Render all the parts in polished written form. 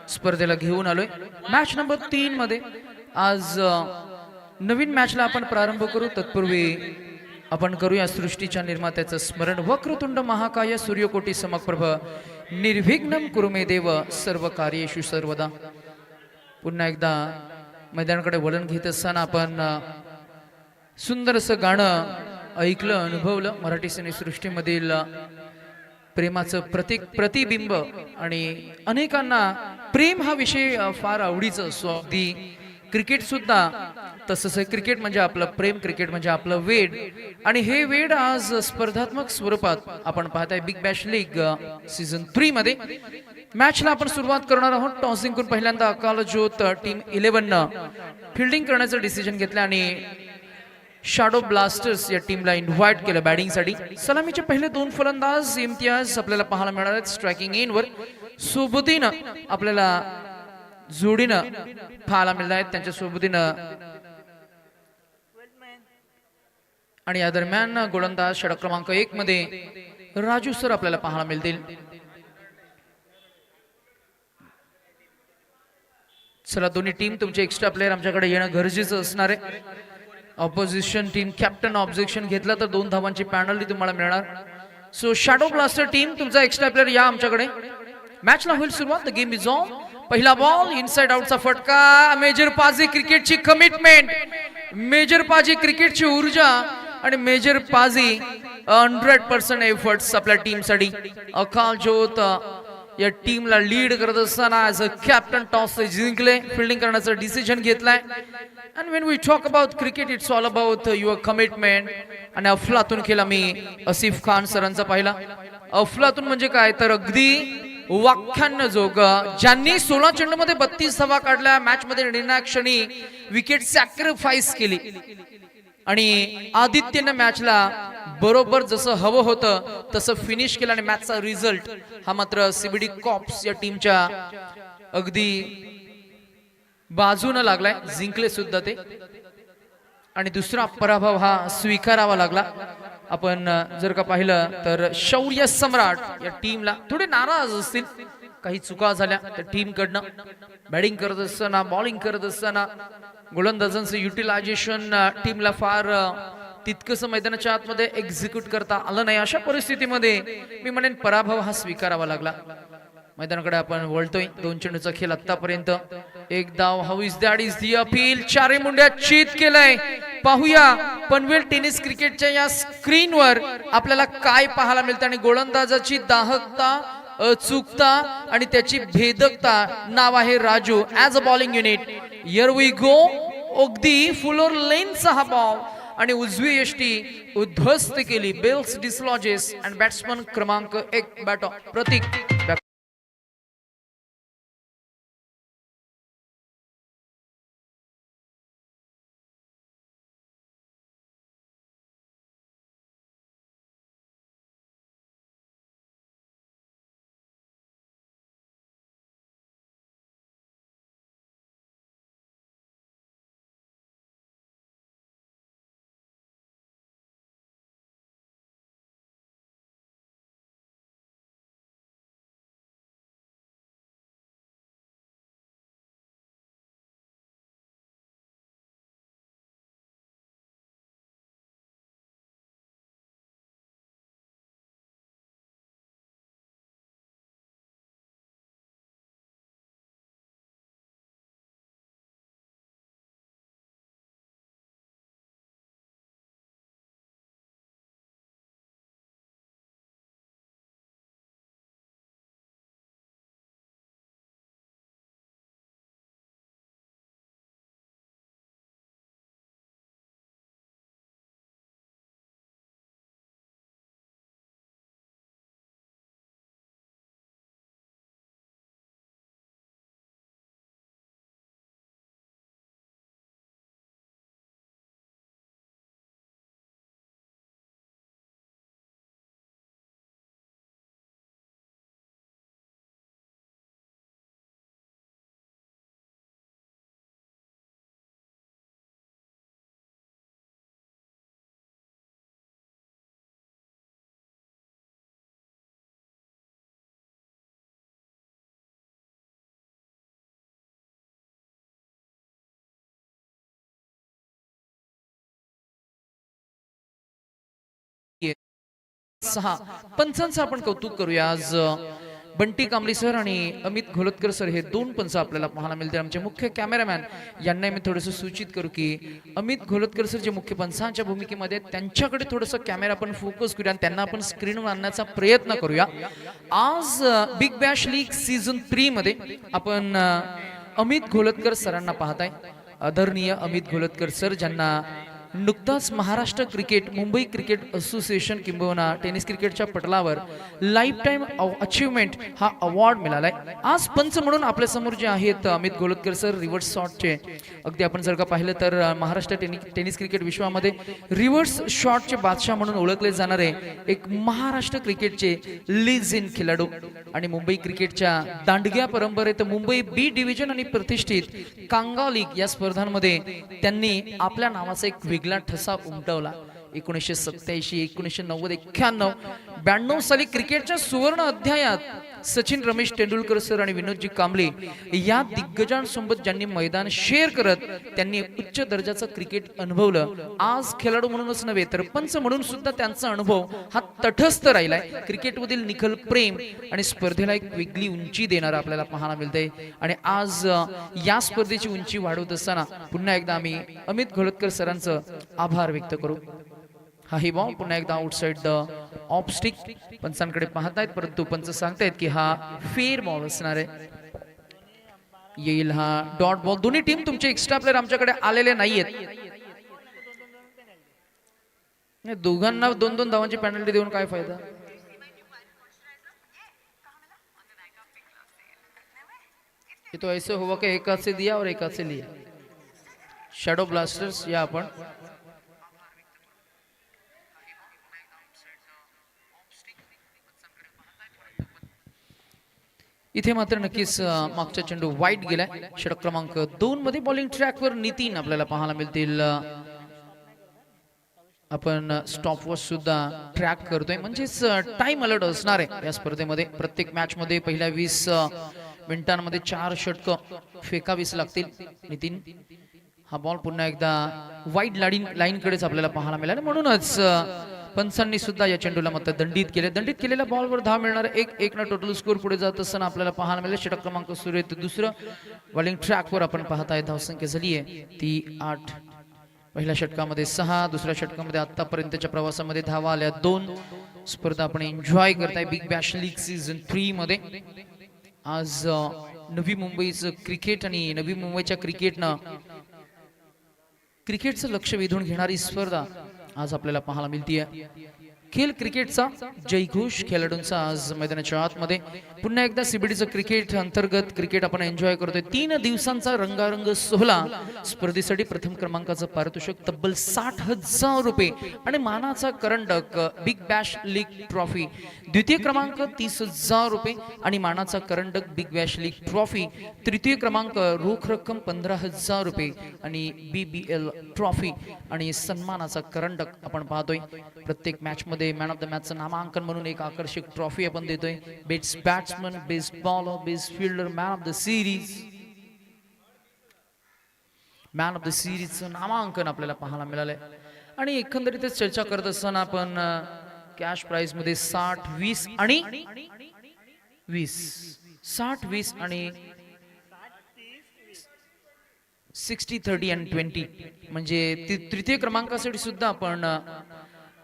स्पर्धेला घेऊन आलोय। मॅच नंबर 3 मध्ये आज नवीन मॅचला आपण प्रारंभ करू। तत्पूर्वी आपण करूया सृष्टीच्या निर्मात्याचं स्मरण। वक्रतुंड महाकाय सूर्यकोटी समप्रभ निर्विघ्नं कुरु मे देव सर्व कार्येषु सर्वदा। पुन्हा एकदा मैदानाकडे वळण घेत असताना आपण सुंदरसं गाणं ऐकलं, अनुभवलं। मराठी सिनेसृष्टीमधील प्रेमाचं प्रतिबिंब आणि अनेकांना प्रेम हा विषय फार आवडीचा असतो। अगदी क्रिकेट सुद्धा तसंच आहे। क्रिकेट म्हणजे आपलं प्रेम, क्रिकेट म्हणजे आपलं वेड, आणि हे वेड आज स्पर्धात्मक स्वरूपात आपण पाहताय बिग बॅश लीग सीझन 3 मध्ये। मॅचला आपण सुरुवात करणार आहोत। टॉस जिंकून पहिल्यांदा अकाल ज्योत टीम 11 न फिल्डिंग करण्याचं डिसिजन घेतलं आणि शॅडो ब्लास्टर्स या टीमला इन्व्हाइट केलं बॅटिंगसाठी। सलामीचे पहिले 2 फलंदाज इम्तियाज आपल्याला पाहायला मिळणार आहेत स्ट्रायकिंग इनवर। सोबतीनं आपल्याला जोडीनं पाहायला मिळणार आहेत त्यांच्या सोबतीनं, आणि या दरम्यान गोलंदाज षटक क्रमांक 1 मध्ये राजू सर आपल्याला पाहायला मिळतील। चला, दोन्ही टीम तुमचे एक्स्ट्रा प्लेयर आमच्याकडे येणं गरजेचं असणार आहे। ऑपोजिशन टीम कॅप्टन ऑब्जेक्शन घेतला तर 2 धावांची पॅनल्टी तुम्हाला मिळणार। सो शॅडो ब्लास्टर टीम तुमचा एक्स्ट्रा प्लेयर या आमच्याकडे। मॅचला होईल सुरुवात। The game is on. पहिला बॉल इनसाइड आउटचा फटका। मेजर पाजी क्रिकेटची कमिटमेंट, मेजर पाजी क्रिकेटची ऊर्जा आणि मेजर पाजी 100% एफर्ट्स आपल्या टीमसाठी। अकाल ज्योत या टीमला लीड करत असताना ॲज अ कॅप्टन टॉस जिंकले, फिल्डिंग करण्याचा डिसिजन घेतलाय। And when we talk about cricket, it's all about your commitment. आणि अफलातून खेळला मी आसिफ खान सरांचा पाहिला। अफलातून म्हणजे काय तर अगदी व्याख्यान जोग, ज्यांनी 16 चेंडूमध्ये 32 धावा काढल्या, मॅच मध्ये निर्णायक क्षणी विकेट सॅक्रिफाईस केली आणि आदित्यने मॅचला बरोबर जसं हवं होतं तसं फिनिश केलं आणि मॅचचा रिझल्ट हा मात्र सीबीडी कॉप्स या टीमच्या अगदी बाजूने लागलाय, जिंकले सुद्धा ते, आणि दुसरा पराभव हा स्वीकारावा लागला। आपण जर का पाहिलं तर शौर्य सम्राट या टीमला थोडे नाराज असतील, काही चुका झाल्या त्या टीमकडनं। बॅटिंग करत असताना, बॉलिंग करत असताना गोलंदाजांचं युटिलायझेशन टीमला फार तितकंसं मैदानाच्या आतमध्ये एक्झिक्यूट करता आलं नाही। अशा परिस्थितीमध्ये मी म्हणेन पराभव हा स्वीकारावा लागला। मैदानाकडे आपण वळतोय। 2 चेंडूचा खेळ आतापर्यंत, एक धाव। How is that is the appeal. चारी मुंड्या चित केलंय। पाहूया पनवेल टेनिस क्रिकेटच्या या स्क्रीनवर आपल्याला काय पाहायला मिळतं आणि गोलंदाजाची दाहकता, अचूकता आणि त्याची भेदकता। नाव आहे Raju as a bowling unit. Here we go. अगदी फुलर लेनचा हा बॉल आणि उजवी यष्टी उद्ध्वस्त केली। बेल्स डिसलॉजेस अँड बॅट्समन क्रमांक 1 बॅट प्रतीक 6. पंचांचं आपण कौतुक करूया. आज बंटी कांबळे सर आणि अमित घोलतकर सर हे दोन पंच आपल्याला पाहायला मिळतील. आमचे मुख्य कॅमेरामॅन यांना मी थोडंसं सूचित करू की अमित घोलतकर सर जे मुख्य पंचांच्या भूमिकेमध्ये त्यांच्याकडे थोडंसं कॅमेरा आपण फोकस करूया आणि त्यांना आपण स्क्रीनवर आणण्याचा प्रयत्न करूया. आज बिग बॅश लीग सीझन 3 मध्ये आपण अमित घोलतकर सरांना पाहताय. आदरणीय अमित घोलतकर सर ज्यांना नुकताच Maharashtra cricket Mumbai cricket association किंबहुना टेनिस क्रिकेटच्या पटलावर लाईफ टाईम अचीवमेंट हा अवॉर्ड मिळालाय. आज पंच म्हणून आपल्या समोर जे आहेत अमित घोलतकर सर रिव्हर्स शॉटचे अगदी आपण जर का पाहिलं तर महाराष्ट्र टेनिस क्रिकेट विश्वामध्ये रिव्हर्स शॉटचे बादशाह म्हणून ओळखले जाणारे एक महाराष्ट्र क्रिकेटचे लीजेंड खेळाडू आणि मुंबई क्रिकेटच्या दांडग्या परंपरेत मुंबई बी डिव्हिजन आणि प्रतिष्ठित कांगा लीग या स्पर्धांमध्ये त्यांनी आपल्या नावाचा एक वेगळा ठसा उमटवला. 1987, 1990, 91, 92 साली क्रिकेटच्या सुवर्ण अध्यायात सचिन रमेश तेंडुलकर सर आणि विनोदजी कांबळे या दिग्गजांसोबत ज्यांनी मैदान शेअर करत त्यांनी उच्च दर्जाचं क्रिकेट अनुभवलं. आज खेळाडू म्हणूनच नव्हे तर पंच म्हणून सुद्धा त्यांचा अनुभव हा तटस्थ राहिलाय. क्रिकेटमधील निखळ प्रेम आणि स्पर्धेला एक वेगळी उंची देणारा आपल्याला पाहायला मिळतंय. आणि आज या स्पर्धेची उंची वाढवत असताना पुन्हा एकदा आम्ही अमित घोलतकर सरांचं आभार व्यक्त करू. हा ही बॉल पुन्हा एकदा आउटसाइड द ऑफ स्टिक पंचांकडे पाहतायत परंतु पंच सांगतायत की हा फेअर बॉल असणार आहे. येईल हा डॉट बॉल. दोन्ही टीम तुमचे एक्स्ट्रा प्लेयर आमच्याकडे आलेले नाहीयेत. दोघांना 2-2 धावांची पेनल्टी देऊन काय फायदा. तो ऐसे हुआ कि एक हाथ से दिया और एक हाथ से लिया. शॅडो ब्लास्टर्स या आपण इथे मात्र नक्कीच मागचा चेंडू वाईट गेलाय. षटक क्रमांक 2 मध्ये बॉलिंग ट्रॅकवर नितीन आपल्याला पाहायला मिळतील. आपण स्टॉपवर सुद्धा ट्रॅक करतोय म्हणजेच टाइम अलर्ट असणार आहे या स्पर्धेमध्ये. प्रत्येक मॅच मध्ये पहिल्या 20 मिनिटांमध्ये 4 षटक फेकावीस लागतील. नितीन हा बॉल पुन्हा एकदा वाईट लाईन कडेच आपल्याला पाहायला मिळाला. म्हणूनच पंचांनी सुद्धा या चेंडूला मात्र दंडित केले. दंडित केलेल्या बॉलवर धाव मिळणार 1-1 टोटल स्कोर पुढे जात असताना आपल्याला पाहायला मिळेल. षटक क्रमांक सुरू आहे दुसरं बॉलिंग ट्रॅकवर आपण पाहताय. धावसंख्या झाली आहे ती 8. पहिल्या षटकामध्ये 6, दुसऱ्या षटकामध्ये आतापर्यंतच्या प्रवासामध्ये धावा आल्या 2. स्पर्धा आपण एन्जॉय करताय बिग बॅश लीग सीझन 3 मध्ये. आज नवी मुंबईचं क्रिकेट आणि नवी मुंबईच्या क्रिकेटचं लक्ष वेधून घेणारी स्पर्धा आज आपल्याला पाहायला मिळतीये. खेळ क्रिकेटचा जयघोष खेळाडूंचा आज मैदानाच्या आतमध्ये पुन्हा एकदा सीबीडीचं क्रिकेट अंतर्गत क्रिकेट आपण एन्जॉय करतोय. 3 दिवसांचा रंगारंग सोहळा. स्पर्धेसाठी प्रथम क्रमांकाचं पारितोषिक तब्बल 60,000 रुपये आणि मानाचा करंडक बिग बॅश लीग ट्रॉफी. द्वितीय क्रमांक 30,000 रुपये आणि मानाचा करंडक बिग बॅश लीग ट्रॉफी. तृतीय क्रमांक रोख रक्कम 15,000 रुपये आणि BBL ट्रॉफी आणि सन्मानाचा करंडक आपण पाहतोय. प्रत्येक मॅच मध्ये मॅन ऑफ द मॅचचं नामांकन म्हणून एक आकर्षक ट्रॉफी आपण देतोय. Best batsman, best bowler, best fielder, man of the series. Man of the सिरीजचं नामांकन आपल्याला पाहायला मिळालंय. आणि एकंदरीतच चर्चा करत असताना आपण कॅश प्राइज मध्ये 60, 20 आणि 20, 60, 20 आणि 60, 30 आणि 20 म्हणजे तृतीय क्रमांकासाठी सुद्धा आपण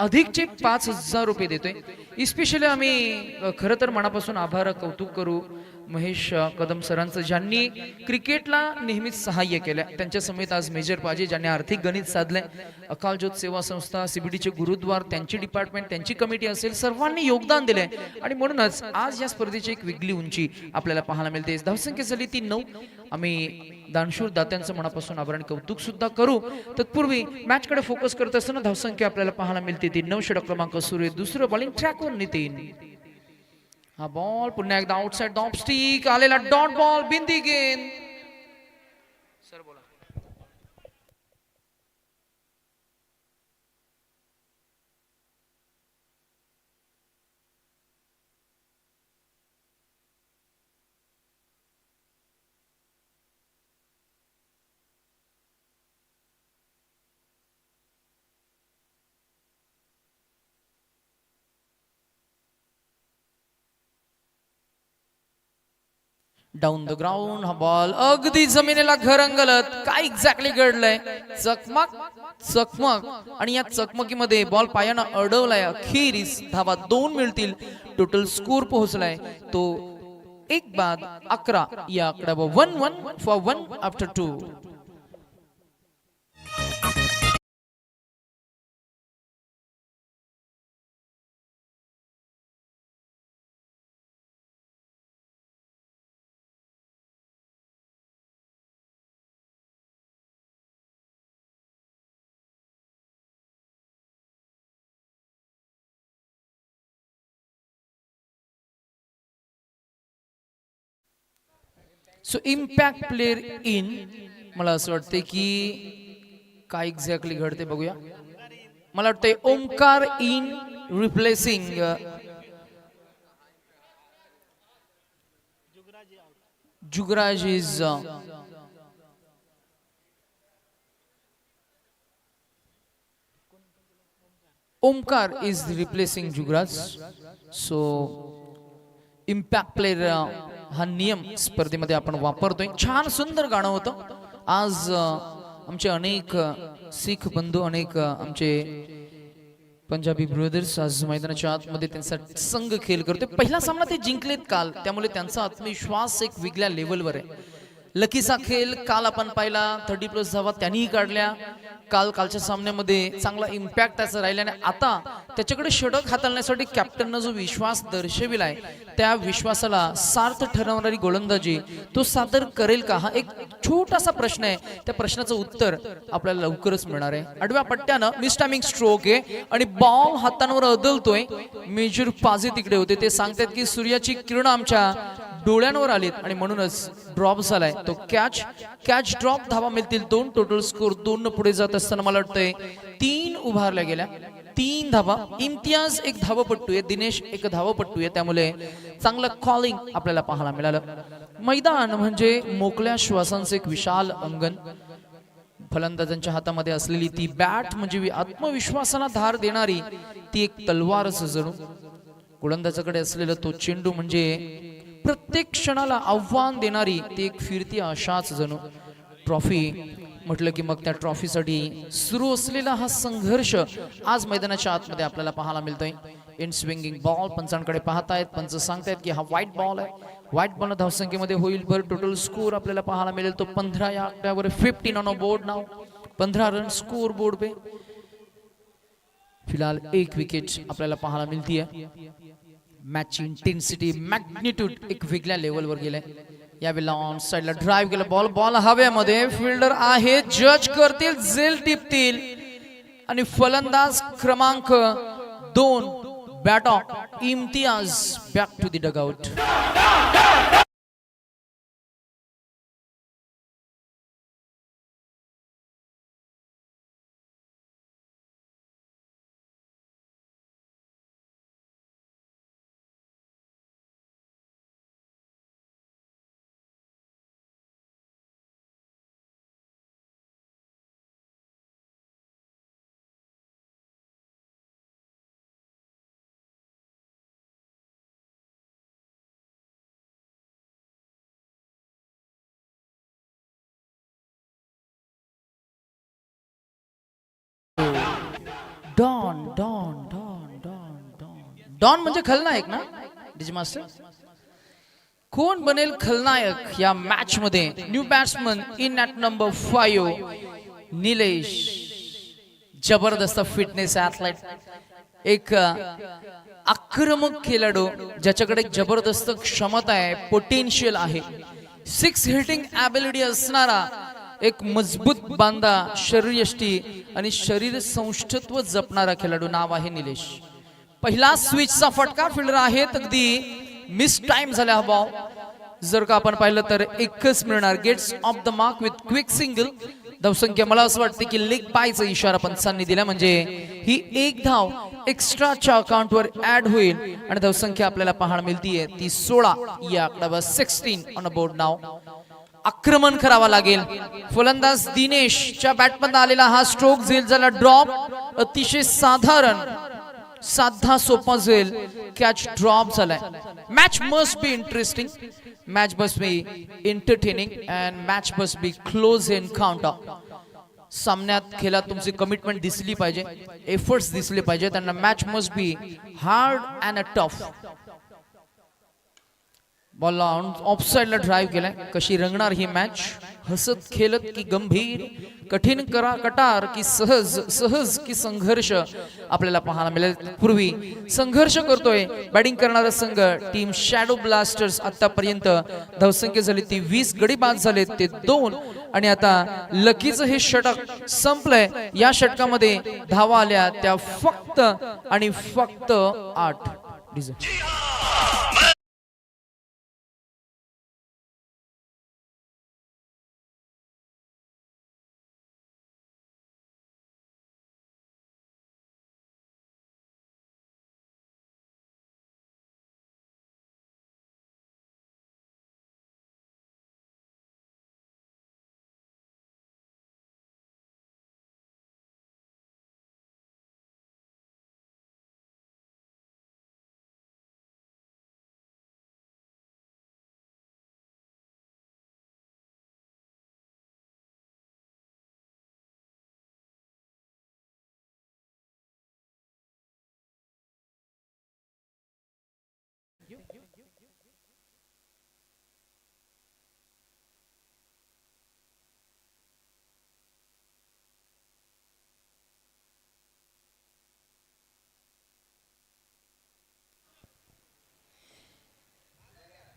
अधिकचे 5,000 रुपये देतोय. इस्पेशली आम्ही खरं तर मनापासून आभार कौतुक करू महेश कदम सरांचं ज्यांनी क्रिकेटला नेहमीच सहाय्य केलं. त्यांच्या समेत आज मेजर पाजी ज्यांनी आर्थिक गणित साधलंय. अकाल ज्योत सेवा संस्था, सीबीडीचे गुरुद्वार, त्यांची डिपार्टमेंट, त्यांची कमिटी असेल, सर्वांनी योगदान दिलंय आणि म्हणूनच आज या स्पर्धेची एक वेगळी उंची आपल्याला पाहायला मिळते. धावसंख्या झाली ती 9. आम्ही दानशूर दात्यांचं मनापासून आभार आणि कौतुक सुद्धा करू. तत्पूर्वी मॅच कडे फोकस करत असताना धावसंख्या आपल्याला पाहायला मिळते ती 9. षटक क्रमांक सुरू आहे दुसरं बॉलिंग ट्रॅकवर नितीन. हा बॉल पुन्हा एकदा आउटसाइड ऑफ स्टिक आलेला डॉट बॉल बिंदी गेंद. सर बोला. डाऊन द ग्राउंड, हा बॉल अगदी जमिनीला घरंगलत. काय एक्झॅक्टली घडलंय? चकमक चकमक, आणि या चकमकीमध्ये बॉल पायानं अडवलाय. अखेरीस धावा 2 मिळतील. टोटल स्कोर पोहोचलाय तो 1 बाद 11 या आकड्यावर. 1-1 for 1 after 2. So impact player in, मला असं वाटतंय की काय एक्झॅक्टली घडते बघूया. मला वाटतंय Omkar in replacing Jugraj is Omkar is replacing Jugraj. So impact player हा नियम स्पर्धेमध्ये आपण वापरतोय. छान सुंदर गाणं होतं. आज आमचे अनेक सिख बंधू, अनेक आमचे पंजाबी ब्रदर्स आज मैदानाच्या आतमध्ये त्यांचा संघ खेळ करतोय. पहिला सामना ते जिंकलेत काल, त्यामुळे त्यांचा आत्मविश्वास एक वेगळ्या लेवलवर आहे. लकीचा खेळ काल आपण पाहिला, 30+ धावा त्यांनीही काढल्या. कालच्या सामन्यामध्ये चांगला इम्पॅक्ट त्याचा राहिल्याने आता त्याच्याकडे षटक हाताळण्यासाठी कॅप्टननं जो विश्वास दर्शविलाय, त्या विश्वासाला सार्थ ठरवणारी गोलंदाजी तो सादर करेल का, हा एक छोटासा प्रश्न आहे. त्या प्रश्नाचं उत्तर आपल्याला लवकरच मिळणार आहे. आडव्या पट्ट्यानं मिसटायमिंग स्ट्रोक आहे आणि बॉल हातांवर अदलतोय. मेजर पाजे तिकडे होते, ते सांगतात की सूर्याची किरण आमच्या डोळ्यांवर आलीत आणि म्हणूनच ड्रॉप झालाय तो. कॅच ड्रॉप, धावा मिळतील 2. टोटल स्कोर 2 पुढे जात असताना मला वाटतंय 3 उभारल्या गेल्या. 3 धावा. इम्तियाज एक धावपट्टू आहे, दिनेश एक धावपट्टू आहे, त्यामुळे चांगलं कॉलिंग आपल्याला पाहायला मिळालं. मैदान म्हणजे मोकळ्या श्वासांचं एक विशाल अंगण. फलंदाजांच्या हातामध्ये असलेली ती बॅट म्हणजे आत्मविश्वासाला धार देणारी ती एक तलवारच जणू. गोलंदाजाकडे असलेला तो चेंडू म्हणजे प्रत्येक क्षणाला आव्हान देणारी ती एक फिरती आशाच जणू. ट्रॉफी म्हटलं की मग त्या ट्रॉफीसाठी सुरू असलेला हा संघर्ष आज मैदानाच्या आतमध्ये आपल्याला पाहायला मिळतोय. इन स्विंगिंग बॉल, पंचांकडे पाहतायत. पंच सांगतायत की हा व्हाईट बॉल आहे. व्हाईट बॉल धावसंख्येमध्ये होईल भर. टोटल स्कोर आपल्याला पाहायला मिळेल तो 15 या आकड्यावर. 15 ऑन अ बोर्ड नाव. 15 रन स्कोर बोर्ड पे. फिलहाल 1 विकेट आपल्याला पाहायला मिळतीये. मॅच इंटेन्सिटी, मॅग्निट्यूड एक वेगळ्या लेवलवर गेलाय. यावेळेला ऑन साइडला ड्राइव्ह केला बॉल हव्यामध्ये. फिल्डर आहे, जज करतील, झेल टिपतील आणि फलंदाज क्रमांक 2 बॅटॉक Imtiaz back to the dugout. Don don don don don don म्हणजे खलनायक ना डीजे मास्टर. कोण बनेल खलनायक या मॅच मध्ये? New batsman in at number 5 Nilesh. जबरदस्त फिटनेस ॲथलेट, एक आक्रमक खेळाडू ज्याच्याकडे जबरदस्त क्षमता आहे, पोटेन्शियल आहे. 6 हिटिंग ॲबिलिटी असणारा एक मजबूत बांधा, शरीरयष्टी आणि शरीर सौष्ठत्व जपणारा खेळाडू. नाव आहे निलेश. पहिला स्विचचा फटका. फिल्डर आहेत, अगदी मिस टाइम झाला हा बॉल. जर का आपण पाहिलं तर एकच मिळणार. Gets off the mark with quick single. धावसंख्या मला असं वाटतं की लेग बायचा इशारा पंचांनी दिला, म्हणजे ही 1 धाव एक्स्ट्राच्या अकाउंटवर ऍड होईल आणि धावसंख्या आपल्याला पाहायला मिळतीये ती 16 या आकड्यावर. 16 ऑन अ बोर्ड नाव. आक्रमण करावा लागेल. फलंदाज दिनेशच्या बॅटमधून आलेला हा स्ट्रोक झेल झाला ड्रॉप. अतिशय साधारण साधा सोपा जाईल. कॅच ड्रॉप झालाय. Match must be interesting, match must be entertaining and match must be close encounter. सामन्यात खेळात तुमची कमिटमेंट दिसली पाहिजे, एफर्ट्स दिसले पाहिजे. त्यांना match must be hard and a tough. बॉलला ऑफसाइडला ड्राइव्ह केलाय. कशी रंगणार ही मॅच? हसत खेळत की गंभीर, कठीण कटार की सहज सहज की संघर्ष आपल्याला पाहायला मिळेल. पूर्वी संघर्ष करतोय बॅटिंग करणारा संघ टीम शॅडो ब्लास्टर्स. आतापर्यंत धावसंख्या झाली ती 20, गडी बाद झाले ते 2. आणि आता लकीचं हे षटक संपलंय. या षटकामध्ये धावा आल्या त्या फक्त आणि फक्त 8.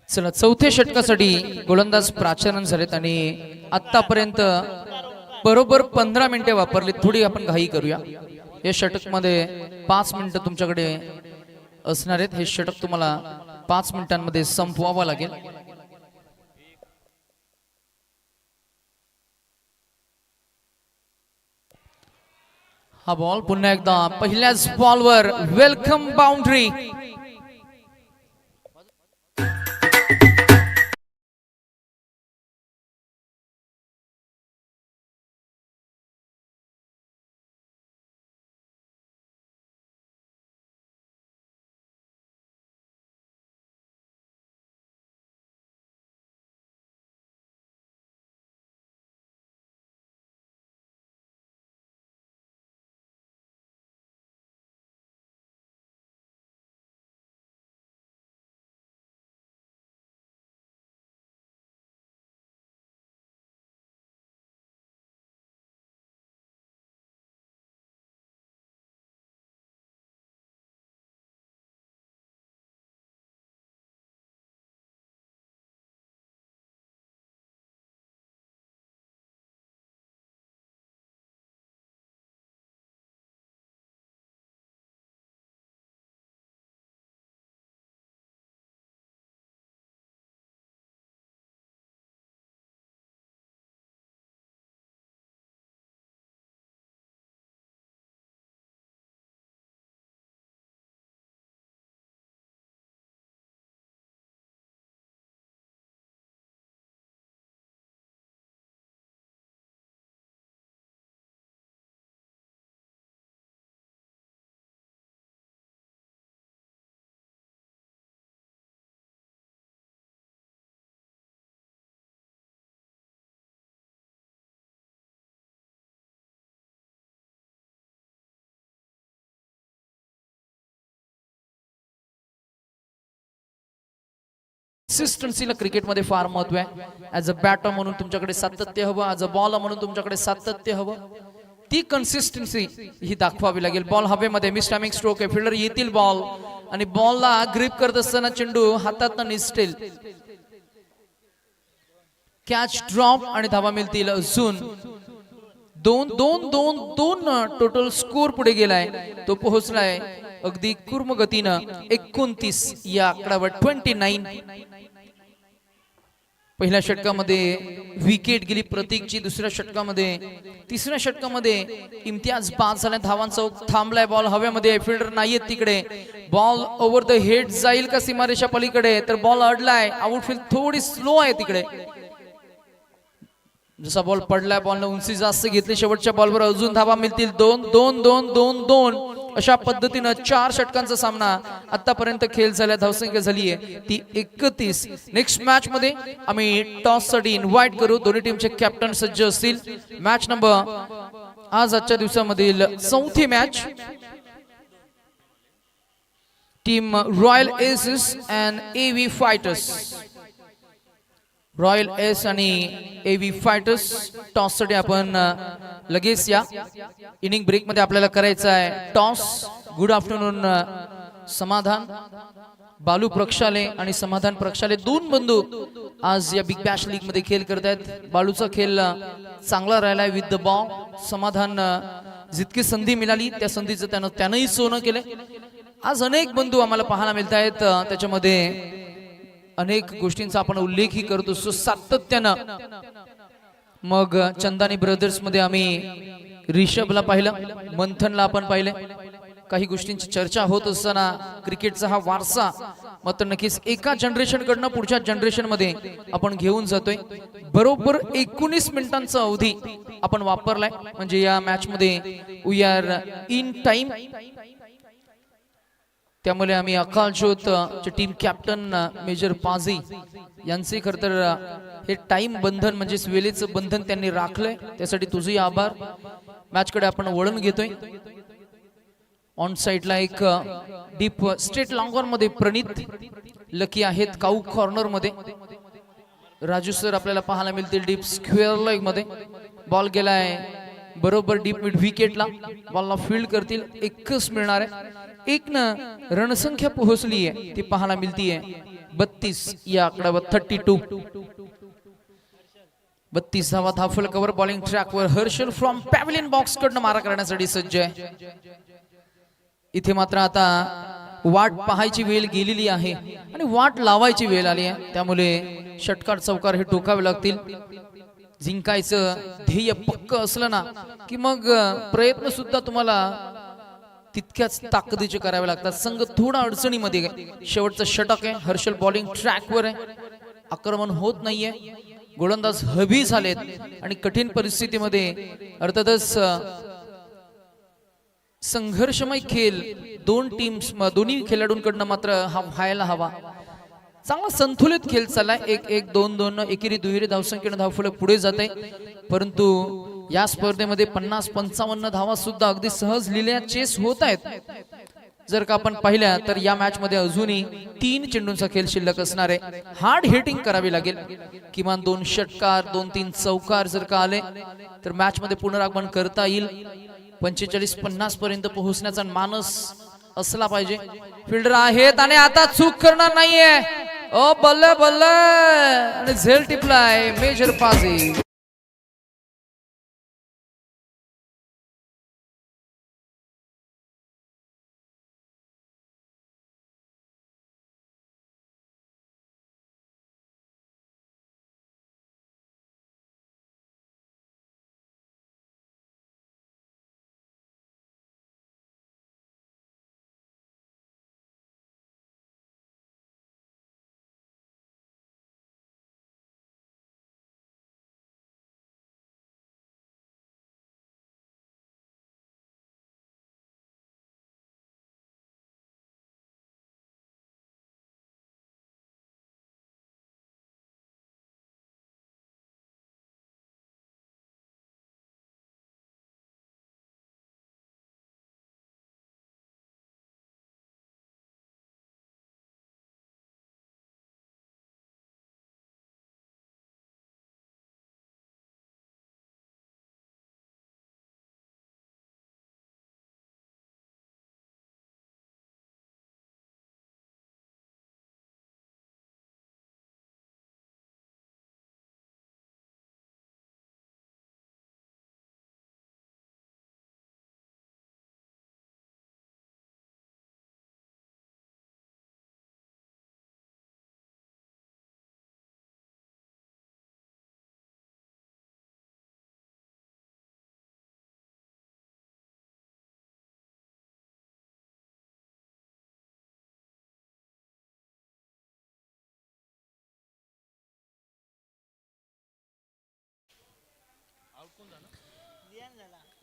चला, चौथ्या षटकासाठी गोलंदाज प्राचारण झालेत आणि आतापर्यंत बरोबर 15 मिनिटे वापरली. थोडी आपण घाई करूया. या षटक मध्ये 5 मिनिटं तुमच्याकडे असणार आहेत. हे षटक तुम्हाला 5 मिनिटांमध्ये संपवावं लागेल. हा बॉल पुन्हा एकदा पहिल्याच बॉलवर वेलकम बाउंड्री. कन्सिस्टन्सीला क्रिकेटमध्ये फार महत्व आहे. ऍज अ बॅटर म्हणून तुमच्याकडे सातत्य हवं, ऍज अ बॉलर म्हणून तुमच्याकडे सातत्य हवं. ती कन्सिस्टन्सी ही दाखवावी लागेल. बॉल हवेमध्ये मिस टायमिंग स्ट्रोक आहे. फिल्डर येतील बॉल आणि बॉलला ग्रिप करत असताना चेंडू हातातनं निसटेल. कॅच ड्रॉप आणि धावा मिळतील अजून 2 टोटल स्कोर पुढे गेलाय. तो पोहोचलाय अगदी कुर्म गतीनं 29 या आकड्यावर 29. पहिल्या षटकामध्ये विकेट गेली प्रतीकची. दुसऱ्या षटकामध्ये तिसऱ्या षटकामध्ये इम्तियाज बाद झाला. धावांचा थांबलाय. बॉल हवेमध्ये. फिल्डर नाहीयेत तिकडे. बॉल ओव्हर द हेड जाईल का सीमारेषा पलीकडे? तर बॉल अडलाय. आउटफील्ड थोडी स्लो आहे तिकडे. जसा बॉल पडलाय बॉलने उंची जास्त घेतली. शेवटच्या बॉलवर अजून धावा मिळतील. 2 2 2 2 2. अशा पद्धतीनं 4 षटकांचा सामना आतापर्यंत खेळ झाला. धावसंख्या झाली आहे ती 31. नेक्स्ट मॅच मध्ये आम्ही टॉस साठी इन्व्हाइट करू. दोन्ही टीमचे कॅप्टन सज्ज असतील. मॅच नंबर आजच्या दिवसामधील चौथी match. Team Royal Aces and AV Fighters. Royal Ace आणि एव्ही फायटर्स टॉस साठी आपण लगेच या. इनिंग ब्रेक मध्ये आपल्याला करायचा आहे टॉस. गुड आफ्टरनून समाधान. बालू प्रक्षाले आणि समाधान प्रक्षाले दोन बंधू आज या बिग बॅश लीग मध्ये खेळ करत आहेत. बालूचा खेळ चांगला राहिलाय विथ द बॉल. समाधान जितकी संधी मिळाली त्या संधीचं त्यानंही सोनं केलं. आज अनेक बंधू आम्हाला पाहायला मिळत आहेत. त्याच्यामध्ये अनेक गोष्टींचा आपण उल्लेखही करतो सातत्यानं. मग चंदानी ब्रदर्स मध्ये आम्ही रिषभला पाहिलं, मंथनला आपण पाहिलं. काही गोष्टींची चर्चा होत असताना क्रिकेटचा हा वारसा मात्र नक्कीच एका जनरेशन कडनं पुढच्या जनरेशन मध्ये आपण घेऊन जातोय. बरोबर 19 मिनिटांचा अवधी आपण वापरलाय. म्हणजे या मॅच मध्ये वी आर इन टाइम. त्यामुळे आम्ही अकाल ज्योत टीम कॅप्टन मेजर पाजी यांचे खरं तर हे टाइम बंधन म्हणजे वेळेचं बंधन त्यांनी राखलंय. त्यासाठी तुझे आभार. मॅच कडे आपण वळण घेतोय. ऑन साइडला एक डीप स्ट्रेट लॉंग ऑन मध्ये प्रणित लकी आहेत. काऊ कॉर्नर मध्ये राजू सर आपल्याला पाहायला मिळतील डीप स्क्वेअर लेग मध्ये. बॉल गेलाय बरोबर डीप मिड विकेटला. बॉलला फील्ड करतील. एकच मिळणार आहे. एक न रणसंख्या पोहोचली आहे ती पाहायला मिळतीये 32 या आकड्यावर. 32 32 धावा. धाफल कव्हर बॉलिंग ट्रॅकवर हर्षल फ्रॉम पॅव्हलियन बॉक्स कडनं मारा करण्यासाठी सज्ज आहे. इथे मात्र आता वाट पाहायची वेळ गेलेली आहे आणि वाट लावायची वेळ आली आहे. त्यामुळे षटकार चौकार हे टोकावे लागतील. जिंकायचं ध्येय पक्क असलं ना की मग प्रयत्न सुद्धा तुम्हाला तितक्याच ताकदीचे करावे लागतात. संघ थोडा अडचणीमध्ये. शेवटचं षटक आहे. हर्षल बॉलिंग ट्रॅकवर आहे. आक्रमण होत नाहीये. गोलंदाज हवी झालेत आणि कठीण परिस्थितीमध्ये अर्थातच संघर्षमय खेळ दोन्ही खेळाडूंकडनं मात्र हा व्हायला हवा. चांगला संतुलित खेळ चाललाय. 1-1 2-2 एकेरी दुहेरी धावसंख्येने धावफलक पुढे जाते. परंतु या स्पर्धेमध्ये 50-55 धावा सुद्धा अगदी सहज लिहिल्या चेस होत आहेत. जर का आपण पाहिल्या तर या मॅच मध्ये अजूनही 3 चेंडूंचा खेळ शिल्लक असणार आहे. हार्ड हिटिंग करावी लागेल. किमान 2 षटकार 2-3 चौकार जर का आले तर मॅच मध्ये पुनरागमन करता येईल. 45-50 पर्यंत पोहोचण्याचा मानस असला पाहिजे. फिल्डर आहेत आणि आता चूक करणार नाहीये. ओ बल्ले बल्ले आणि झेल टिपलाय मेजर पाजी.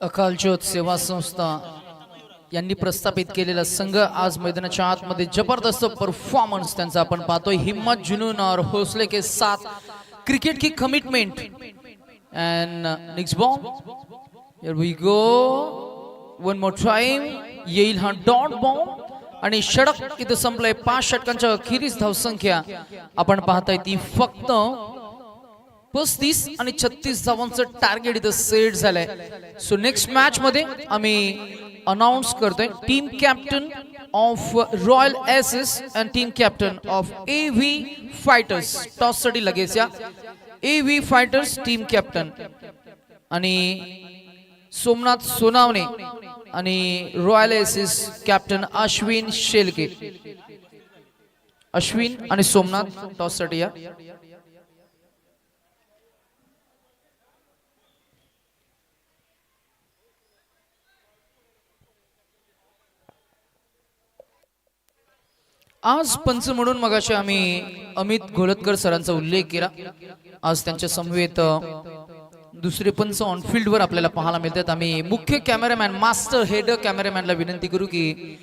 अकाल ज्योत सेवा संस्था यांनी प्रस्थापित केलेला संघ आज मैदानाच्या आतमध्ये जबरदस्त परफॉर्मन्स त्यांचा आपण पाहतोय. हिम्मत जुनून और हौसले के साथ क्रिकेट की commitment. And next ball, here we go, one more time. येईल हा डॉट बॉल आणि षटक इथं संपलंय. 5 षटकांच्या अखेरीस धावसंख्या आपण पाहताय ती फक्त 35 आणि 36 धावांचं टार्गेट इथं सेट झालंय. सो नेक्स्ट मॅच मध्ये आम्ही अनाउन्स करतोय team captain of Royal Aces and team captain of AV Fighters. Toss साठी लगेच या. AV फायटर्स टीम कॅप्टन आणि सोमनाथ सोनावणे आणि Royal Aces captain Ashwin Shelke. Ashwin आणि सोमनाथ टॉस साठी या. आज पंच म्हणून मगाशी आम्ही अमित घोलतकर सरांचा उल्लेख केला. आज त्यांच्या समवेत दुसरे पंच ऑन फील्ड वर आपल्याला पाहायला मिळतात. आम्ही मुख्य कॅमेरामॅन मास्टर हेड कॅमेरामॅनला विनंती करू की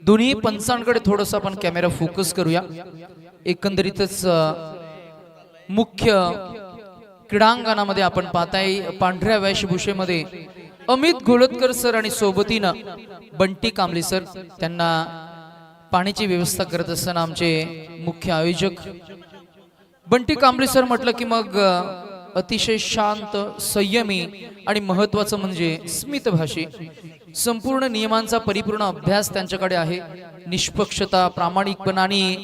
दोन्ही पंचांकडे थोडस आपण कॅमेरा फोकस करूया. एकंदरीतच मुख्य क्रीडांगणामध्ये आपण पाहताय पांढऱ्या वेशभूषेमध्ये अमित घोलतकर सर आणि सोबतीनं बंटी कांबळे सर. त्यांना पाण्याची व्यवस्था करत असताना आमचे मुख्य आयोजक बंटी कांबळे सर म्हटलं की मग अतिशय शांत, संयमी आणि महत्वाचं म्हणजे स्मितभाषी. संपूर्ण नियमांचा परिपूर्ण अभ्यास त्यांच्याकडे आहे. निष्पक्षता, प्रामाणिकपणा आणि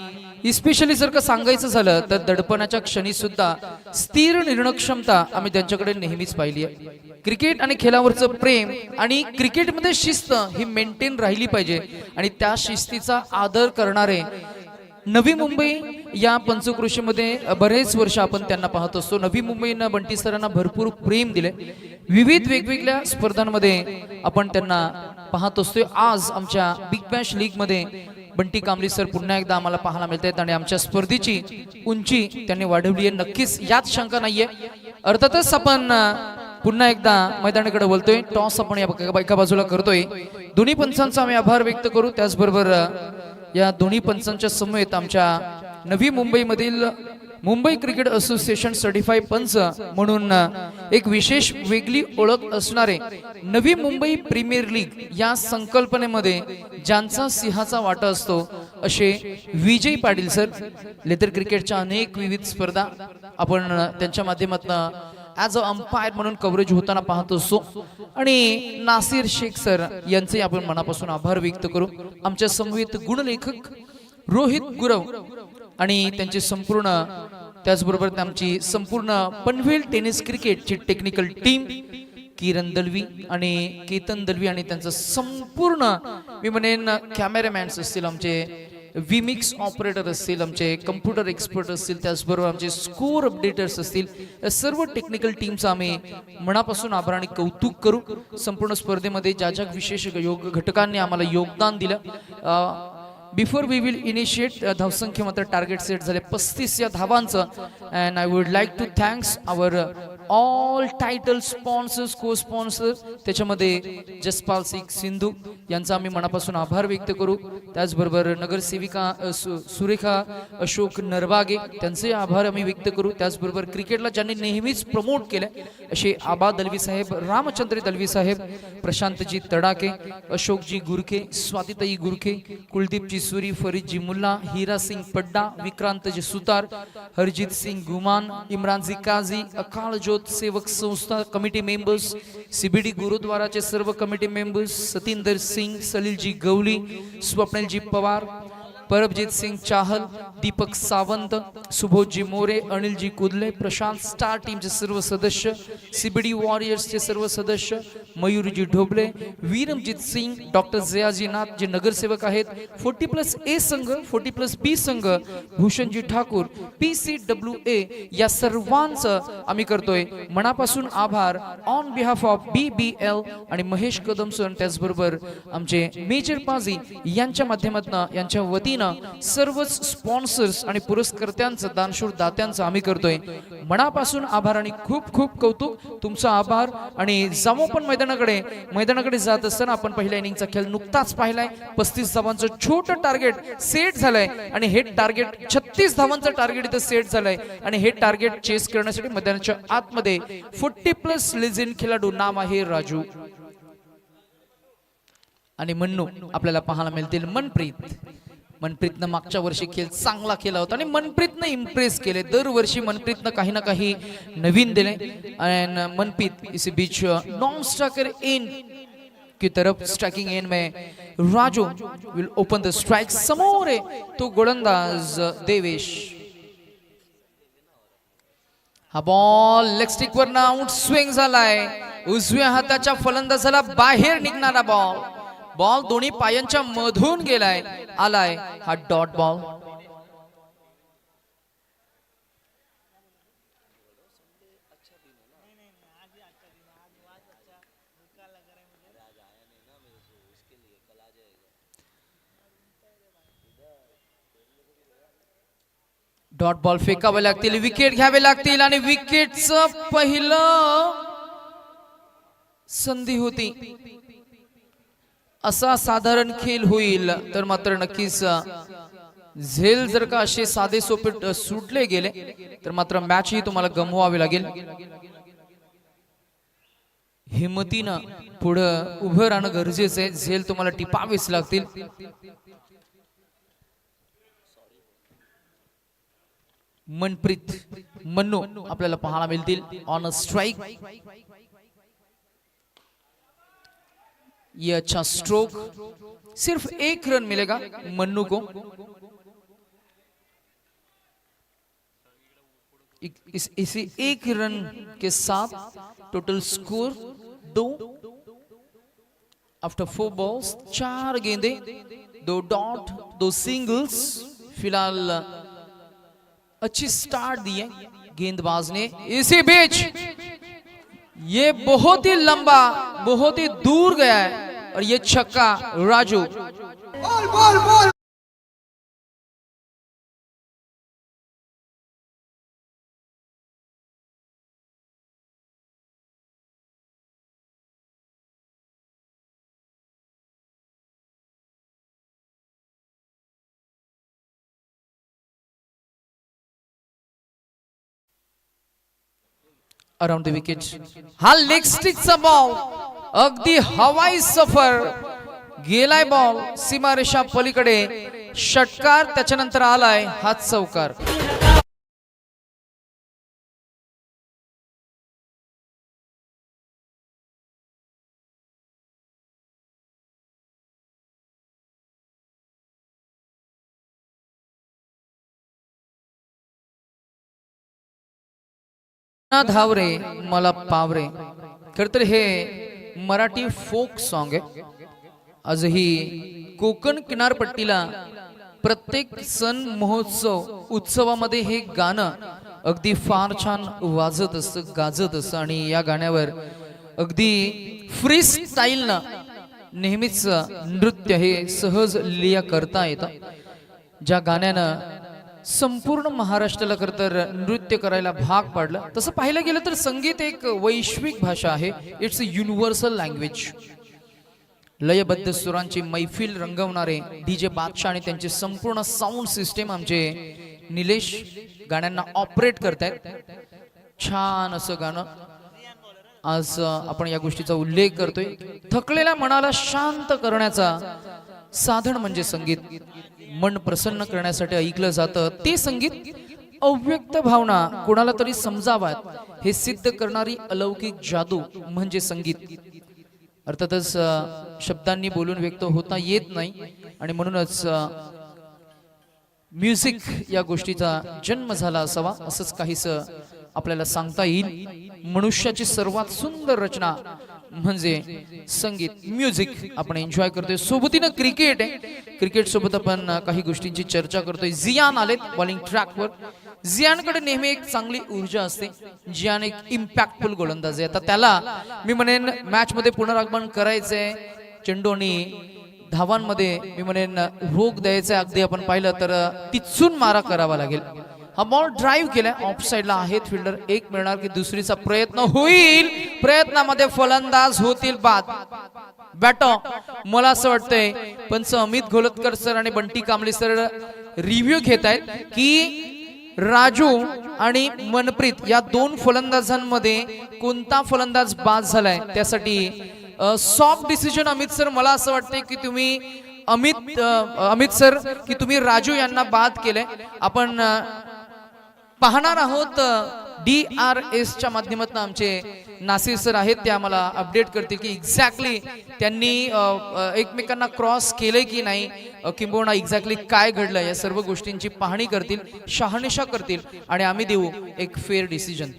इस्पेशली जर का सांगायचं झालं तर दडपणाच्या क्षणी सुद्धा स्थिर निर्णयक्षमता आम्ही त्यांच्याकडे नेहमीच पाहिली आहे. क्रिकेट आणि खेळावरचं प्रेम आणि क्रिकेटमध्ये शिस्त ही मेंटेन राहिली पाहिजे आणि त्या शिस्तीचा आदर करणारे नवी मुंबई या पंचक्रोशीमध्ये बरेच वर्ष आपण त्यांना पाहत असतो. नवी मुंबईनं बंटी सरांना भरपूर प्रेम दिले. विविध वेगवेगळ्या स्पर्धांमध्ये आपण त्यांना पाहत असतोय. आज आमच्या बिग बॅश लीग मध्ये बंटी कांबळे सर पुन्हा एकदा आम्हाला पाहायला मिळत आहेत आणि आमच्या स्पर्धेची उंची त्यांनी वाढवली आहे. नक्कीच यात शंका नाहीये. अर्थातच आपण पुन्हा एकदा मैदानाकडे बोलतोय. टॉस आपण एका बाजूला करतोय. दोन्ही पंचांचा आम्ही आभार व्यक्त करू. त्याचबरोबर या दोन्ही पंचांच्या समवेत आमच्या नवी मुंबईमधील मुंबई क्रिकेट असोसिएशन सर्टिफाईड पंच म्हणून एक विशेष वेगळी ओळख असणारे नवी मुंबई प्रीमियर लीग या संकल्पनेमध्ये ज्यांचा सिंहाचा वाटा असतो असे विजय पाटील सर. लेदर क्रिकेटच्या अनेक विविध स्पर्धा आपण त्यांच्या माध्यमातून ॲज अ अंपायर म्हणून कव्हरेज होताना पाहत असतो. आणि नासिर शेख सर यांचे आपण मनापासून आभार व्यक्त करू. आमच्या समवेत गुणलेखक रोहित गुरव आणि त्यांची संपूर्ण त्याचबरोबर आमची संपूर्ण पनवेल टेनिस क्रिकेटची टेक्निकल टीम किरण दलवी आणि केतन दलवी आणि त्यांचं संपूर्ण मी म्हणेन कॅमेरामॅन्स असतील, आमचे विमिक्स ऑपरेटर असतील, आमचे कम्प्युटर एक्सपर्ट असतील, त्याचबरोबर आमचे स्कोर अपडेटर्स असतील, या सर्व टेक्निकल टीमचा आम्ही मनापासून आभार आणि कौतुक करू. संपूर्ण स्पर्धेमध्ये ज्या ज्या विशेष घटकांनी आम्हाला योगदान दिलं. बिफोर वी विल इनिशिएट धावसंख्या मात्र टार्गेट सेट झाले 35 या धावांचं. And I would like to thanks our all title sponsors, co sponsor, त्याच्यामध्ये जसपाल सिंधू यांचा आम्ही मनापासून आभार व्यक्त करू. त्याचबरोबर नगरसेविका सुरेखा अशोक नरवागे त्यांचे आभार आम्ही व्यक्त करू. त्याचबरोबर क्रिकेटला ज्यांनी नेहमीच प्रमोट केले असे आबा दलवी साहेब, रामचंद्र दलवी साहेब, प्रशांतजी तडाके, अशोकजी गुरखे, स्वातिताई गुरखे, कुलदीपजी सुरी, फरीदजी मुल्ला, हीरा सिंग पड्डा, विक्रांतजी सुतार, हरजीत सिंग गुमान, इम्रानजी काझी, अकाल ज्योत सेवक संस्था कमिटी मेंबर्स, CBD गुरुद्वाराचे सर्व कमिटी मेंबर्स, सतिंदर सिंग, सलीलजी गवली, स्वप्निलजी पवार, परबजीत सिंग चाहल, दीपक सावंत, सुबोधजी मोरे, अनिलजी कुदले, प्रशांत स्टार टीमचे सर्व सदस्य, CBD वॉरियर्सचे सर्व सदस्य, मयूरजी ढोबले, वीरमजीत सिंग, डॉक्टर जयाजी नाथ जे नगरसेवक आहेत, 40+A संघ, 40+B संघ, भूषणजी ठाकूर, PCWA या सर्वांचं आम्ही करतोय मनापासून आभार ऑन बिहाफ ऑफ BBL आणि महेश कदम सर, त्याचबरोबर आमचे मेजर पाजी यांच्या माध्यमातून यांच्या वतीनं वतीनं सर्वच स्पॉन्सर्स आणि पुरस्कर्त्यांचं दानशूर दात्यांचं आम्ही करतोय मनापासून आभार आणि खूप खूप कौतुक तुमचा आभार. आणि जामो पण मैदानाकडे जात असताना आपण पहिल्या इनिंगचा खेळ नुकताच पाहिलाय. 35 धावांचं छोटं टार्गेट सेट झालंय आणि हे टार्गेट 36 धावांचं टार्गेट इथं सेट झालंय आणि हे टार्गेट चेस करण्यासाठी मैदानाच्या आतमध्ये 40+ लेजेंड खेळाडू नाम आहे राजू आणि मन्नू आपल्याला पाहायला मिळतील. मनप्रीतनं मागच्या वर्षी खेळ चांगला केला होता आणि मनप्रीतनं इम्प्रेस केले. दरवर्षी मनप्रीतनं काही ना काही नवीन दिले. आणि मनप्रीत इस बीच नॉन स्ट्राइकर इन की तरफ स्ट्राइकिंग एंड में Raju will open the strike. समोर आहे तो गोलंदाज देवेश. हा ball leg stick were out swing झालाय. उजव्या हाताच्या फलंदाजाला बाहेर निघणारा बॉल दोन्ही पायांच्या मधून गेलाय. आलाय हा डॉट बॉल. डॉट बॉल फेकावे लागतील, विकेट घ्यावे लागतील आणि विकेटचं पहिलं संधी होती. असा साधारण खेळ होईल तर मात्र नक्कीच झेल जर का असे साधे सोपे सुटले गेले तर मात्र मॅच ही तुम्हाला गमवावी लागेल. हिमतीनं पुढं उभं राहणं गरजेचं आहे. झेल तुम्हाला टिपावेच लागतील. मन्नू आपल्याला पाहायला मिळतील ऑन अ स्ट्राइक. ये अच्छा स्ट्रोक. सिर्फ 1 रन मिलेगा मन्नू को. इसी 1 रन के साथ टोटल स्कोर 2 आफ्टर 4 बॉल्स. 4 गेंदे, 2 डॉट, 2 सिंगल्स. फिलहाल अच्छी स्टार्ट दी है गेंदबाज ने. इसी बीच ये बहुत ही लंबा, बहुत ही दूर गया है और ये छक्का Raju. Ball ball ball. Around the wicket. हा लेग स्टिकचा बॉल अगदी हवाई सफर गेलाय. बॉल सीमारेषा पलीकडे. षटकार त्याच्यानंतर आलाय हा चौकार. धावरे मला पावरे. खर तर हे मराठी फोक सॉन्ग आहे. आजही कोकण किनारपट्टीला प्रत्येक सण महोत्सव उत्सवामध्ये हे गाणं अगदी फार छान वाजत असतं, गाजत असतं. आणि या गाण्यावर अगदी फ्री स्टाईलनं नेहमीच नृत्य हे सहज लिया करता येतं. ज्या गाण्यानं संपूर्ण महाराष्ट्राला खरं तर नृत्य करायला भाग पाडलं. तसं पाहायला गेलं तर संगीत एक वैश्विक भाषा आहे. It's a universal language. लयबद्ध सुरांची मैफिल रंगवणारे डीजे बादशाह आणि त्यांचे संपूर्ण साऊंड सिस्टीम आमचे निलेश गाण्यांना ऑपरेट करतायत. छान असं गाणं. आज आपण या गोष्टीचा उल्लेख करतोय. थकलेल्या मनाला शांत करण्याचा साधन म्हणजे संगीत. मन प्रसन्न करण्यासाठी ऐकलं जातं ते संगीत. अव्यक्त भावना कोणाला तरी समजाव्यात हे सिद्ध करणारी अलौकिक जादू म्हणजे संगीत. अर्थातच शब्दांनी बोलून व्यक्त होता येत नाही आणि म्हणूनच म्युझिक या गोष्टीचा जन्म झाला असावा असंच काहीस आपल्याला सांगता येईल. मनुष्याची सर्वात सुंदर रचना म्हणजे संगीत, म्युझिक आपण एन्जॉय करतोय. सोबतीनं क्रिकेट आहे. क्रिकेट सोबत आपण काही गोष्टींची चर्चा करतोय. जियान आलेत बॉलिंग ट्रॅकवर. जियानकडे नेहमी एक चांगली ऊर्जा असते. जियान एक इम्पॅक्टफुल गोलंदाज आहे. आता त्याला मी म्हणेन मॅच मध्ये पुनरागमन करायचंय. चेंडू आणि धावांमध्ये मी म्हणेन रोग द्यायचा अगदी आपण पाहिलं तर तिचून मारा करावा लागेल. हा बॉल ड्राईव्ह केलाय, ऑफ साइडला आहेत फिल्डर, एक मिळणार की दुसरीचा प्रयत्न होईल, प्रयत्नामध्ये फलंदाज होतील बाद. बॅटो मला असं वाटतंय पंच अमित घोलतकर सर आणि बंटी कांबळे सर रिव्ह्यू घेत आहेत की राजू आणि मनप्रीत या दोन फलंदाजांमध्ये कोणता फलंदाज बाद झालाय. त्यासाठी सॉफ्ट डिसिजन अमित सर, मला असं वाटतंय की तुम्ही अमित सर की तुम्ही राजू यांना बाद केले. आपण पाहणार आहोत DRS च्या माध्यमातून आमचे नासिर सर आहेत, ते आम्हाला अपडेट करतील की एक्झॅक्टली त्यांनी एकमेकांना क्रॉस केले की नाही, किंबहुना एक्झॅक्टली काय घडलं, या सर्व गोष्टींची पाहणी करतील, शहानिशा करतील आणि आम्ही देऊ एक फेअर डिसिजन.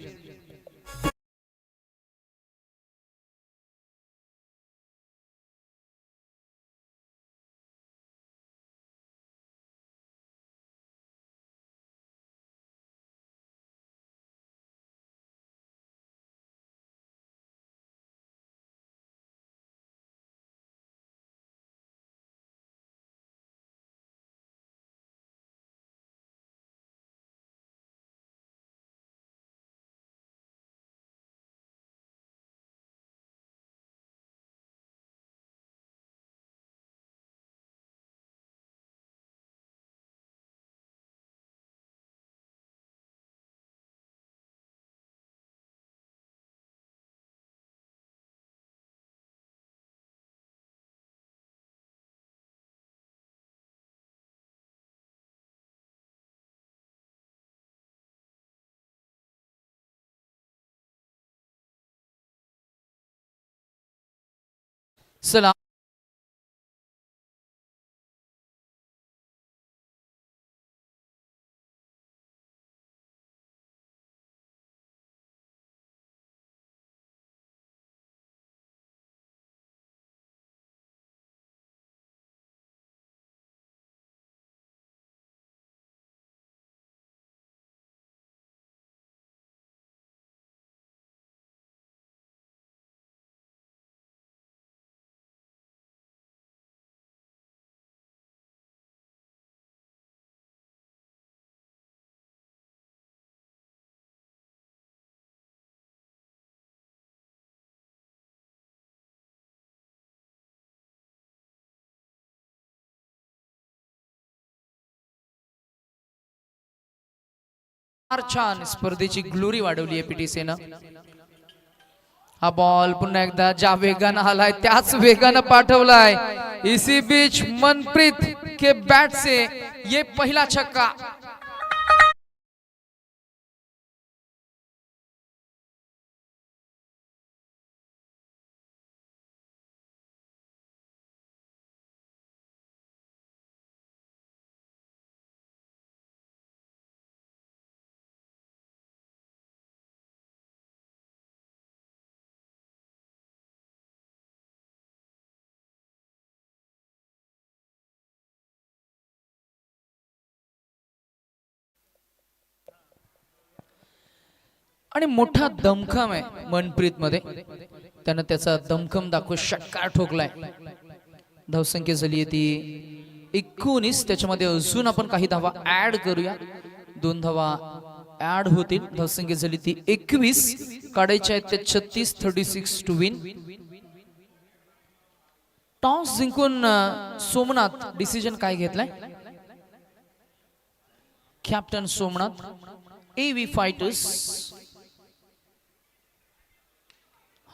चला छान स्पर्धेची ग्लोरी वाढवली आहे पीटीसीनं. हा बॉल पुन्हा एकदा ज्या वेगानं आलाय त्याच वेगानं पाठवलाय. इसी बीच मनप्रीत के बैट से ये पहला छक्का. आणि मोठा दमखम आहे मनप्रीत मध्ये, त्यानं त्याचा दमखम दाखवून षटकार ठोकलाय. धावसंख्या झाली आहे ती 19. त्याच्यामध्ये अजून आपण काही धावा ऍड करूया, 2 धावा ऍड होतील. धावसंख्या झाली ती 21. काढायच्या आहेत ते 36. 36 टू विन. टॉस जिंकून सोमनाथ डिसिजन काय घेतलाय? Captain Somnath, AV fighters.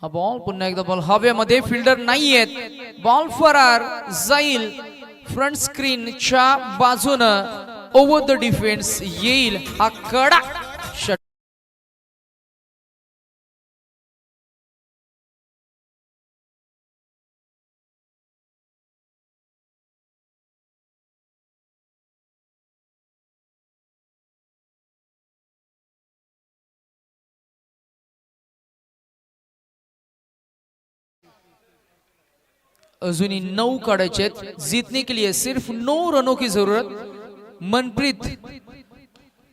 हा बॉल पुन्हा एकदा बॉल हवेमध्ये, फिल्डर नाहीयेत, बॉल फरार जाईल. फ्रंट स्क्रीनच्या बाजूनं ओव्हर द डिफेन्स येईल. हा कडा अजूनी 9 काढायचे आहेत. जीतने के लिए सिर्फ 9 रनों की जरूरत. मनप्रीत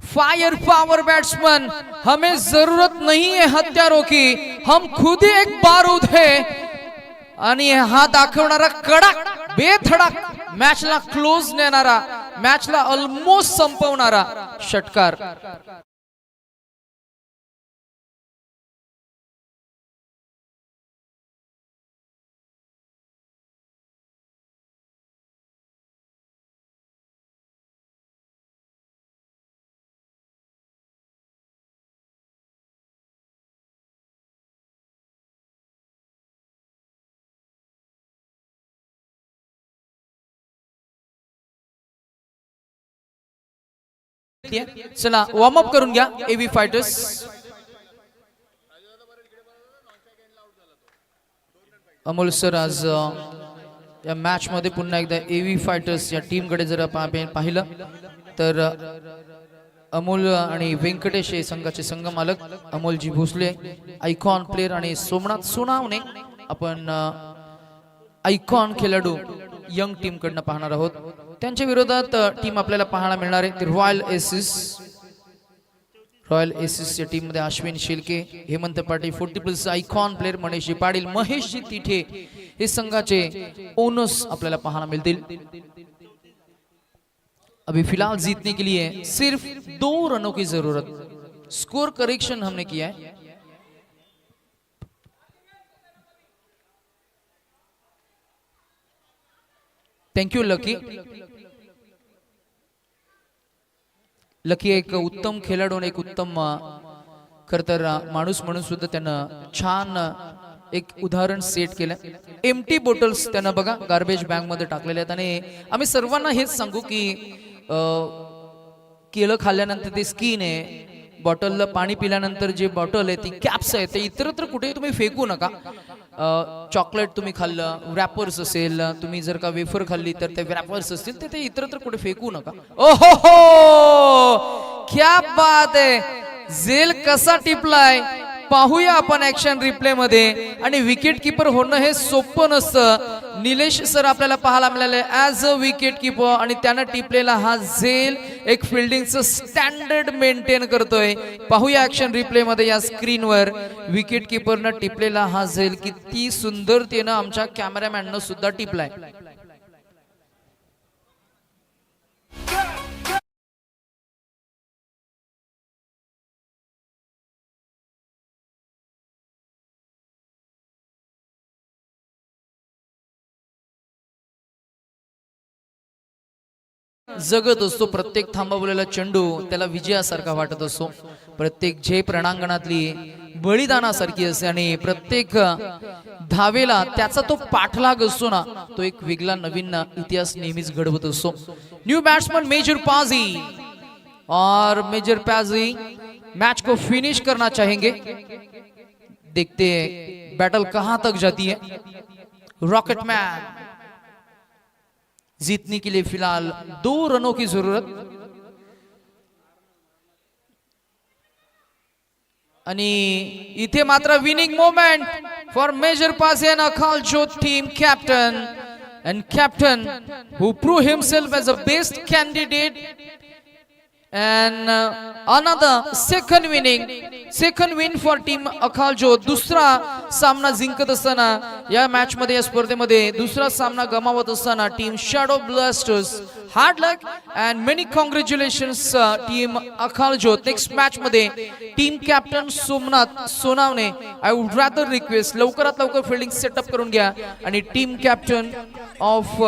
फायर पावर बैट्समैन, हमें जरूरत नहीं है हत्यारों की, हम खुद ही एक बारूद है. आणि हा दाखवणारा कडा बेधडक मॅचला क्लोज नेणारा, मॅचला ऑलमोस्ट संपवणारा षटकार. चला वॉर्म अप करून घ्या एव्ही फायटर्स. अमोल सर, आज या मॅच मध्ये पुन्हा एकदा एव्ही फायटर्स या टीम कडे जर पाहिलं तर अमोल आणि व्यंकटेश हे संघाचे संघ मालक, अमोलजी भोसले आयकॉन प्लेयर आणि सोमनाथ सोनावणे आपण आयकॉन खेळाडू यंग टीम कडनं पाहणार आहोत. त्यांच्या विरोधात टीम आपल्याला पाहायला मिळणार आहे ती रॉयल एसिस या टीम मध्ये अश्विन शिलके, हेमंत पाटील, 40+ आयकॉन प्लेयर मनीषजी पाटील, महेशजी तिठे हे संघाचे ओनर्स आपल्याला पाहायला मिळतील. अभी फिलहाल जीतने के लिए सिर्फ 2 रनों की जरूरत. स्कोर करेक्शन हमने किया है. Thank you lucky. लकी एक उत्तम खेळाडू आणि एक उत्तम खरतर माणूस म्हणून सुद्धा त्यानं छान एक उदाहरण सेट केलं. एम्प्टी बॉटल्स त्यानं बघा गार्बेज बॅग मध्ये टाकलेले आहेत आणि आम्ही सर्वांना हेच सांगू की केळं खाल्ल्यानंतर ते स्किन आहे, बॉटलला पाणी पिल्यानंतर जे बॉटल आहे ती कॅप्स आहे ते इतरत्र कुठेही तुम्ही फेकू नका. चॉकलेट तुम्ही खाल्लं, रॅपर्स असेल, तुम्ही जर का वेफर खाल्ली तर ते रॅपर्स असतील ते इतरत्र कुठे फेकू नका. ओहो हो, क्या बात आहे. झेल कसा टिपलाय पाहूया आपण ऍक्शन रिप्ले मध्ये. आणि विकेट कीपर होणं हे सोपं नसतं. निलेश सर आपल्याला पाहायला मिळाले ऍज अ विकेट कीपर आणि त्यानं टिपलेला हा झेल एक फिल्डिंगचं स्टँडर्ड मेंटेन करतोय. पाहूया ऍक्शन रिप्ले मध्ये या स्क्रीनवर विकेट कीपरनं टिपलेला हा झेल किती सुंदरतेनं आमच्या कॅमेरामॅननं सुद्धा टिपलाय. जगत असतो प्रत्येक थांबवलेला चेंडू त्याला विजयासारखा वाटत असतो. प्रत्येक झेप रणांगणातली बलिदानासारखी असते आणि प्रत्येक धावेला त्याचा तो पाठलाग असतो ना, तो एक वेगळा नवीन इतिहास नेहमीच घडवत असतो. न्यू बैट्समैन मेजर पाजी और मेजर पाजी मैच को फिनिश करना चाहेंगे. देखते हैं बैटल कहां तक जाती है. रॉकेटमैन जीतने के लिए फिलहाल 2 रनों की जरूरत. आणि इथे मात्र विनिंग मोमेंट फॉर मेजर पाजी and अकाल जोत team captain and captain who proved himself as a best candidate and another second win for team अकाल जोत. दुसरा सामना जिंकत असताना या मॅच मध्ये या स्पर्धेमध्ये दुसरा सामना गमावत असताना team shadow blasters hard luck and many congratulations team Akal Jot. Next match मध्ये team captain Somnath Sonawane I would rather request लवकरात लवकर फिल्डिंग सेटअप करून घ्या आणि टीम कॅप्टन ऑफ